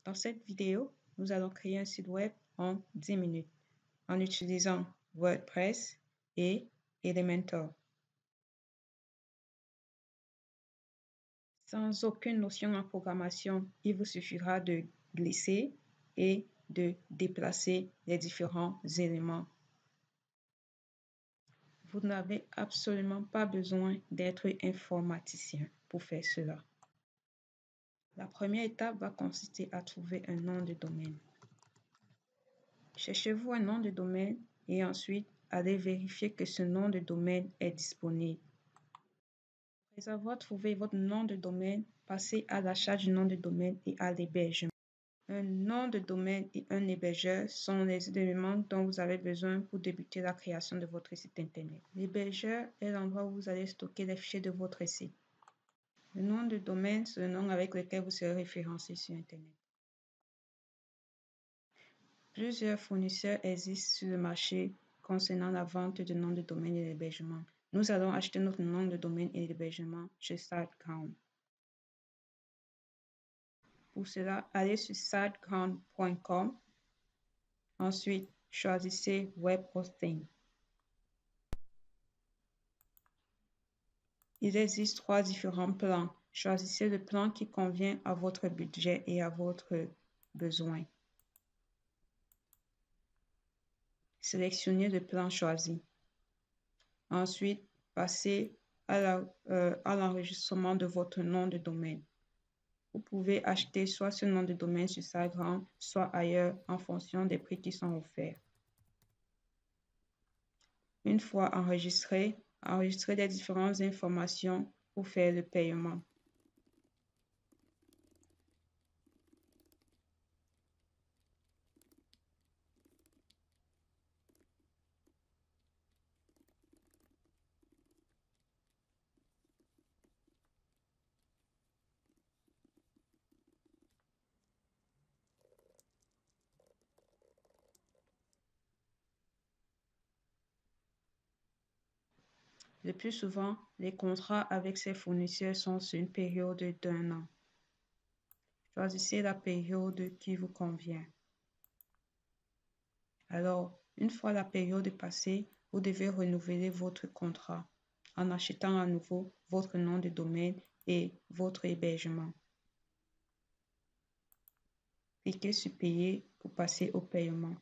Dans cette vidéo, nous allons créer un site web en 10 minutes en utilisant WordPress et Elementor. Sans aucune notion en programmation, il vous suffira de glisser et de déplacer les différents éléments. Vous n'avez absolument pas besoin d'être informaticien pour faire cela. La première étape va consister à trouver un nom de domaine. Cherchez-vous un nom de domaine et ensuite allez vérifier que ce nom de domaine est disponible. Après avoir trouvé votre nom de domaine, passez à l'achat du nom de domaine et à l'hébergement. Un nom de domaine et un hébergeur sont les éléments dont vous avez besoin pour débuter la création de votre site Internet. L'hébergeur est l'endroit où vous allez stocker les fichiers de votre site. Le nom de domaine, c'est le nom avec lequel vous serez référencé sur Internet. Plusieurs fournisseurs existent sur le marché concernant la vente de noms de domaine et l'hébergement. Nous allons acheter notre nom de domaine et l'hébergement chez SiteGround. Pour cela, allez sur siteground.com. Ensuite, choisissez Web Hosting. Il existe 3 différents plans. Choisissez le plan qui convient à votre budget et à votre besoin. Sélectionnez le plan choisi. Ensuite, passez à l'enregistrement de votre nom de domaine. Vous pouvez acheter soit ce nom de domaine sur SiteGround, soit ailleurs en fonction des prix qui sont offerts. Une fois enregistré, enregistrez les différentes informations pour faire le paiement. Le plus souvent, les contrats avec ces fournisseurs sont sur une période d'1 an. Choisissez la période qui vous convient. Alors, une fois la période passée, vous devez renouveler votre contrat en achetant à nouveau votre nom de domaine et votre hébergement. Cliquez sur Payer pour passer au paiement.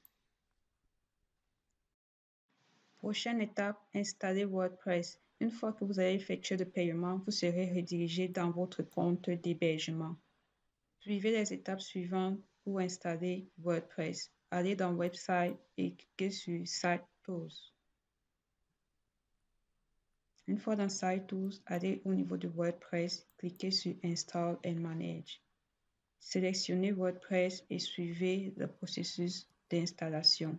Prochaine étape, installez WordPress. Une fois que vous avez effectué le paiement, vous serez redirigé dans votre compte d'hébergement. Suivez les étapes suivantes pour installer WordPress. Allez dans Website et cliquez sur Site Tools. Une fois dans Site Tools, allez au niveau de WordPress, cliquez sur Install and Manage. Sélectionnez WordPress et suivez le processus d'installation.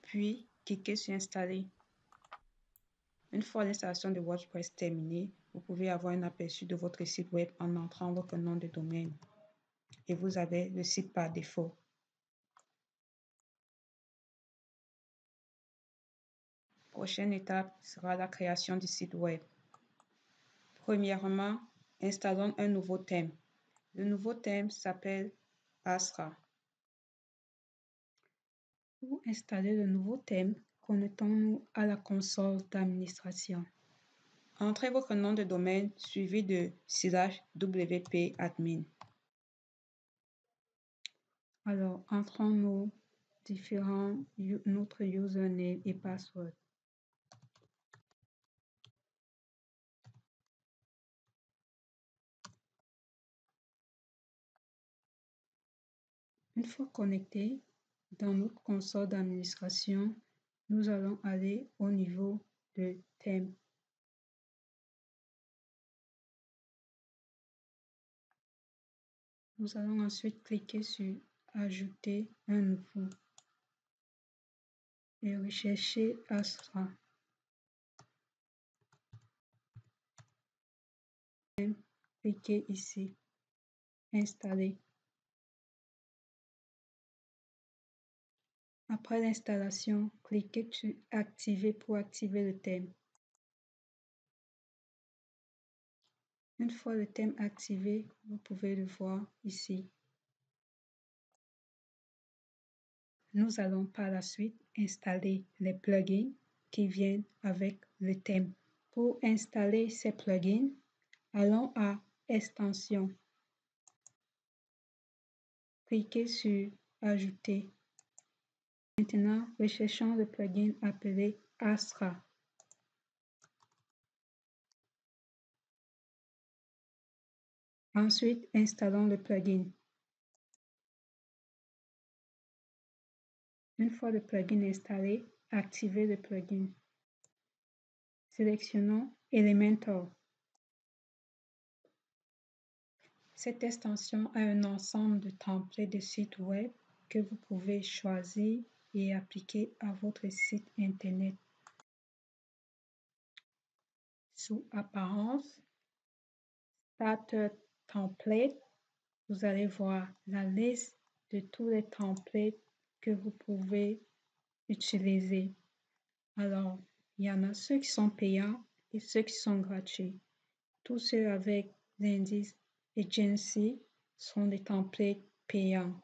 Puis, cliquez sur Installer. Une fois l'installation de WordPress terminée, vous pouvez avoir un aperçu de votre site web en entrant votre nom de domaine. Et vous avez le site par défaut. Prochaine étape sera la création du site web. Premièrement, installons un nouveau thème. Le nouveau thème s'appelle Astra. Pour installer le nouveau thème, connectons-nous à la console d'administration. Entrez votre nom de domaine suivi de /wp-admin. Alors, entrons nos notre username et password. Une fois connecté, dans notre console d'administration, nous allons aller au niveau de thème. Nous allons ensuite cliquer sur Ajouter un nouveau et rechercher Astra. Cliquez ici, Installer. Après l'installation, cliquez sur Activer pour activer le thème. Une fois le thème activé, vous pouvez le voir ici. Nous allons par la suite installer les plugins qui viennent avec le thème. Pour installer ces plugins, allons à Extensions. Cliquez sur Ajouter. Maintenant, recherchons le plugin appelé Astra. Ensuite, installons le plugin. Une fois le plugin installé, activez le plugin. Sélectionnons Elementor. Cette extension a un ensemble de templates de sites web que vous pouvez choisir et appliquer à votre site Internet. Sous Apparence, Starter Template, vous allez voir la liste de tous les templates que vous pouvez utiliser. Alors, il y en a ceux qui sont payants et ceux qui sont gratuits. Tous ceux avec l'indice Agency sont des templates payants.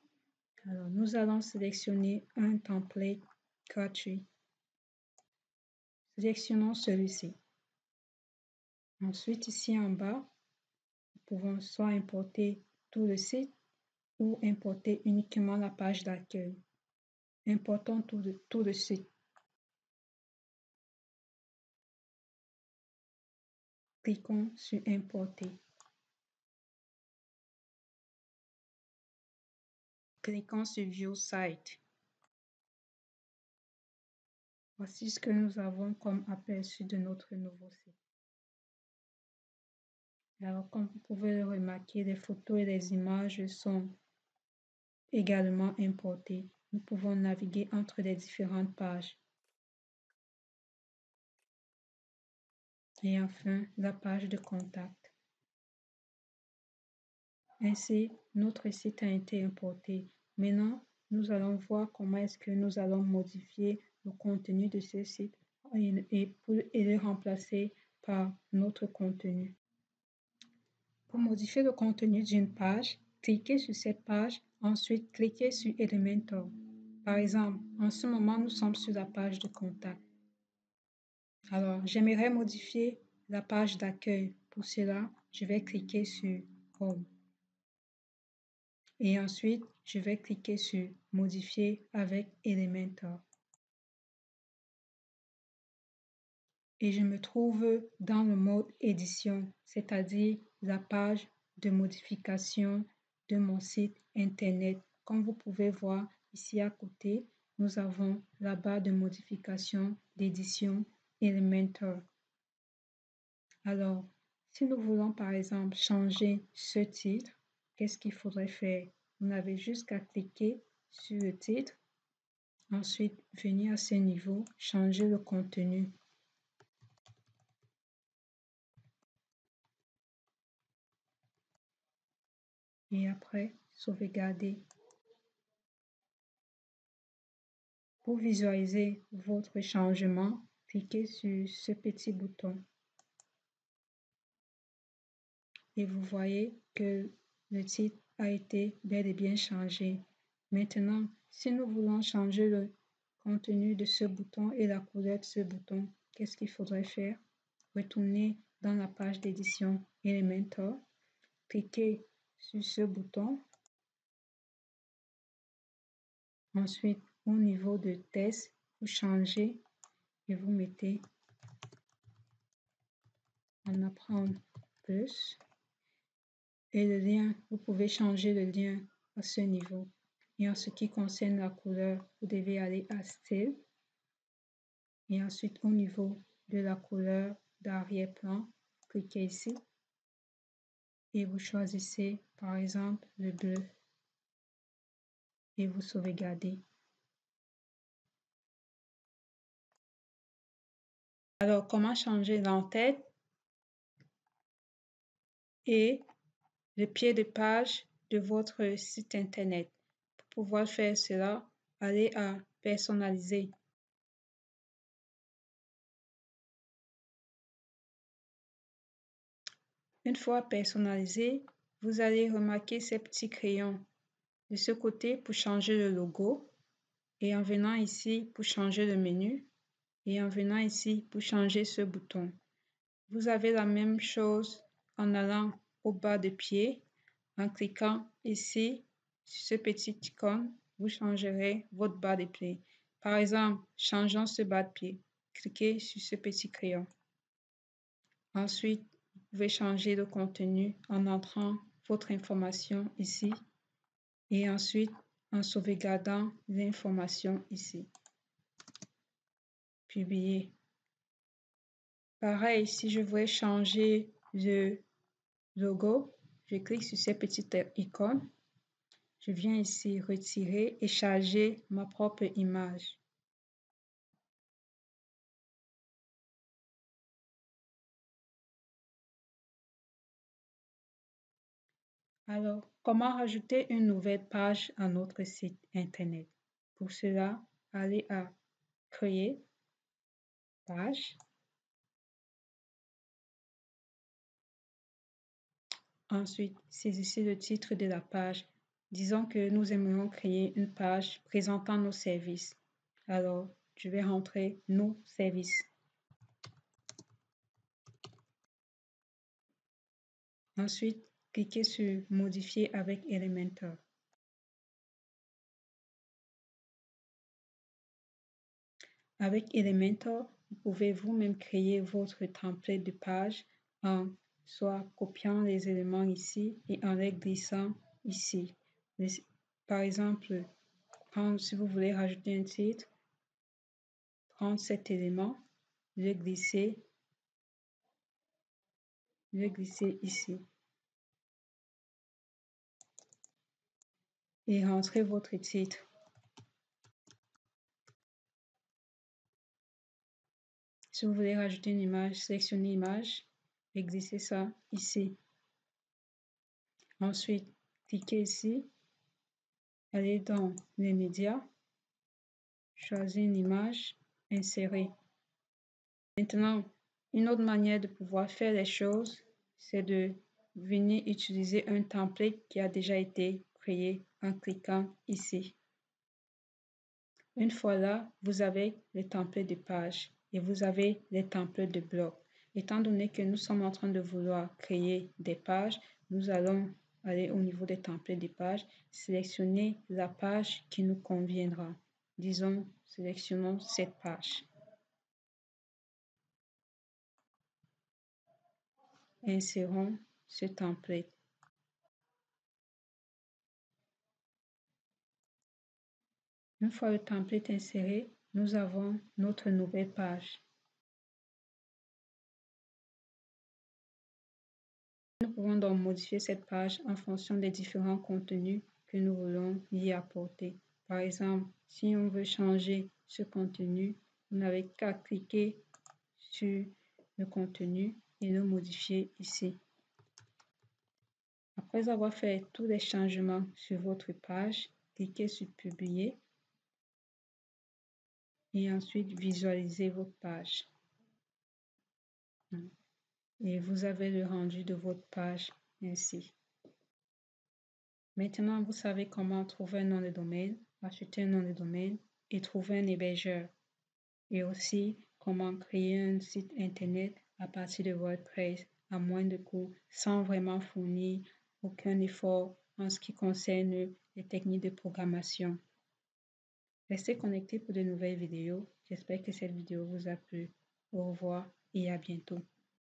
Alors, nous allons sélectionner un template gratuit. Sélectionnons celui-ci. Ensuite, ici en bas, nous pouvons soit importer tout le site ou importer uniquement la page d'accueil. Importons tout le site. Cliquons sur Importer. Cliquons sur View Site. Voici ce que nous avons comme aperçu de notre nouveau site. Alors, comme vous pouvez le remarquer, les photos et les images sont également importées. Nous pouvons naviguer entre les différentes pages. Et enfin, la page de contact. Ainsi, notre site a été importé. Maintenant, nous allons voir comment est-ce que nous allons modifier le contenu de ce site et le remplacer par notre contenu. Pour modifier le contenu d'une page, cliquez sur cette page, ensuite cliquez sur Elementor. Par exemple, en ce moment, nous sommes sur la page de contact. Alors, j'aimerais modifier la page d'accueil. Pour cela, je vais cliquer sur Home. Et ensuite, je vais cliquer sur Modifier avec Elementor. Et je me trouve dans le mode Édition, c'est-à-dire la page de modification de mon site Internet. Comme vous pouvez voir ici à côté, nous avons la barre de modification d'édition Elementor. Alors, si nous voulons par exemple changer ce titre, qu'est-ce qu'il faudrait faire? Vous n'avez juste qu'à cliquer sur le titre, ensuite venir à ce niveau, changer le contenu. Et après, sauvegarder. Pour visualiser votre changement, cliquez sur ce petit bouton. Et vous voyez que le titre a été bel et bien changé. Maintenant, si nous voulons changer le contenu de ce bouton et la couleur de ce bouton, qu'est-ce qu'il faudrait faire? Retourner dans la page d'édition Elementor, cliquez sur ce bouton. Ensuite, au niveau de test, vous changez et vous mettez en apprendre plus. Et le lien, vous pouvez changer le lien à ce niveau. Et en ce qui concerne la couleur, vous devez aller à Style. Et ensuite, au niveau de la couleur d'arrière-plan, cliquez ici. Et vous choisissez, par exemple, le bleu. Et vous sauvegardez. Alors, comment changer l'entête et le pied de page de votre site Internet? Pour pouvoir faire cela, allez à Personnaliser. Une fois personnalisé, vous allez remarquer ces petits crayons de ce côté pour changer le logo et en venant ici pour changer le menu et en venant ici pour changer ce bouton. Vous avez la même chose en allant au bas de pied, en cliquant ici sur ce petit icône, vous changerez votre bas de pied. Par exemple, changeons ce bas de pied. Cliquez sur ce petit crayon. Ensuite, vous pouvez changer le contenu en entrant votre information ici et ensuite en sauvegardant l'information ici. Publier. Pareil, si je voulais changer le logo, je clique sur cette petite icône. Je viens ici retirer et charger ma propre image. Alors, comment rajouter une nouvelle page à notre site Internet? Pour cela, allez à Créer, page. Ensuite, saisissez le titre de la page. Disons que nous aimerions créer une page présentant nos services. Alors, je vais rentrer nos services. Ensuite, cliquez sur Modifier avec Elementor. Avec Elementor, vous pouvez vous-même créer votre template de page en soit copiant les éléments ici et en les glissant ici. Par exemple, si vous voulez rajouter un titre, prendre cet élément, le glisser ici et rentrer votre titre. Si vous voulez rajouter une image, sélectionnez image et glissez ça ici. Ensuite, cliquez ici, allez dans les médias, choisissez une image, insérez. Maintenant, une autre manière de pouvoir faire les choses, c'est de venir utiliser un template qui a déjà été créé en cliquant ici. Une fois là, vous avez les templates de page et vous avez les templates de bloc. Étant donné que nous sommes en train de vouloir créer des pages, nous allons aller au niveau des templates de pages, sélectionner la page qui nous conviendra. Disons, sélectionnons cette page. Insérons ce template. Une fois le template inséré, nous avons notre nouvelle page. Nous pouvons donc modifier cette page en fonction des différents contenus que nous voulons y apporter. Par exemple, si on veut changer ce contenu, vous n'avez qu'à cliquer sur le contenu et le modifier ici. Après avoir fait tous les changements sur votre page, cliquez sur Publier et ensuite visualisez votre page. Et vous avez le rendu de votre page ainsi. Maintenant, vous savez comment trouver un nom de domaine, acheter un nom de domaine et trouver un hébergeur. Et aussi comment créer un site internet à partir de WordPress à moins de coûts sans vraiment fournir aucun effort en ce qui concerne les techniques de programmation. Restez connectés pour de nouvelles vidéos. J'espère que cette vidéo vous a plu. Au revoir et à bientôt.